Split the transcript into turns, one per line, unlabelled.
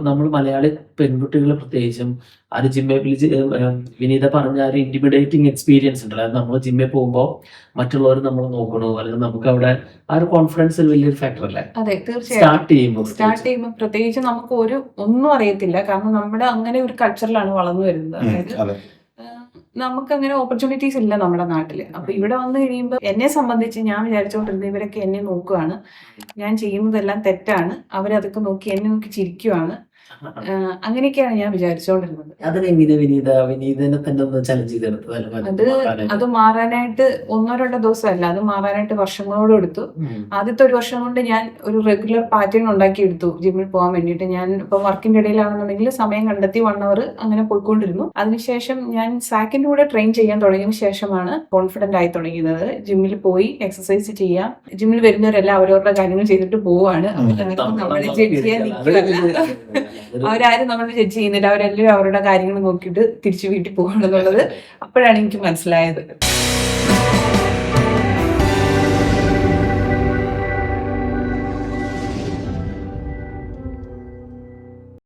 നമ്മൾ മലയാളി പെൺകുട്ടികൾ പ്രത്യേകിച്ചും ആ ഒരു വിനീത പറഞ്ഞ ആ ഒരു ഇന്റിമിഡേറ്റിംഗ് എക്സ്പീരിയൻസ് ഉണ്ടല്ലോ. അത് നമ്മൾ ജിമ്മിൽ പോകുമ്പോൾ മറ്റുള്ളവർ നമ്മൾ നോക്കണോ, അല്ലെങ്കിൽ നമുക്ക് അവിടെ ആ ഒരു കോൺഫിഡൻസ് വലിയൊരു ഫാക്ടർ അല്ലേ
അതെ തീർച്ചയായിട്ടും.
സ്റ്റാർട്ട് ചെയ്യുമ്പോൾ
പ്രത്യേകിച്ച് നമുക്ക് ഒന്നും അറിയത്തില്ല. കാരണം നമ്മുടെ അങ്ങനെ ഒരു കൾച്ചറിലാണ് വളർന്നു വരുന്നത്. അതായത് നമുക്ക് അങ്ങനെ ഓപ്പർച്യൂണിറ്റീസ് ഇല്ല നമ്മുടെ നാട്ടില്. അപ്പൊ ഇവിടെ വന്നു കഴിയുമ്പോൾ എന്നെ സംബന്ധിച്ച് ഞാൻ വിചാരിച്ചോണ്ടിരുന്നത് ഇവരൊക്കെ എന്നെ നോക്കുവാണ്, ഞാൻ ചെയ്യുന്നതെല്ലാം തെറ്റാണ്, അവരതൊക്കെ നോക്കി എന്നെ നോക്കി ചിരിക്കുവാണ്. അങ്ങനെയൊക്കെയാണ് ഞാൻ വിചാരിച്ചോണ്ടിരുന്നത്.
വിനീതനെ തന്നെ ഒന്ന് ചലഞ്ച് ചെയ്തെടുത്തത്.
അത് മാറാനായിട്ട് 1-2 ദിവസമല്ല, അത് മാറാനായിട്ട് വർഷങ്ങളോട് എടുത്തു. ആദ്യത്തെ ഒരു വർഷം കൊണ്ട് ഞാൻ ഒരു റെഗുലർ പാറ്റേൺ ഉണ്ടാക്കി എടുത്തു ജിമ്മിൽ പോകാൻ വേണ്ടിയിട്ട്. ഞാൻ ഇപ്പൊ വർക്കിന്റെ ഇടയിലാണെന്നുണ്ടെങ്കിൽ സമയം കണ്ടെത്തി 1 hour അങ്ങനെ പോയിക്കൊണ്ടിരുന്നു. അതിനുശേഷം ഞാൻ സാക്കിന്റെ കൂടെ ട്രെയിൻ ചെയ്യാൻ തുടങ്ങിയതിനു ശേഷമാണ് കോൺഫിഡന്റ് ആയി തുടങ്ങിയത്. ജിമ്മിൽ പോയി എക്സസൈസ് ചെയ്യാം. ജിമ്മിൽ വരുന്നവരെല്ലാം അവരവരുടെ കാര്യങ്ങൾ ചെയ്തിട്ട് പോവാണ്. നമ്മളെ ജഡ്ജ് ചെയ്യാൻ നിൽക്കുകയല്ല. അവരാരും നമ്മളെ ജഡ്ജ് ചെയ്യുന്നില്ല. അവരെല്ലാവരും അവരുടെ കാര്യങ്ങൾ നോക്കിയിട്ട് തിരിച്ചു വീട്ടിൽ പോകണമെന്നുള്ളത് അപ്പോഴാണ് എനിക്ക് മനസ്സിലായത്.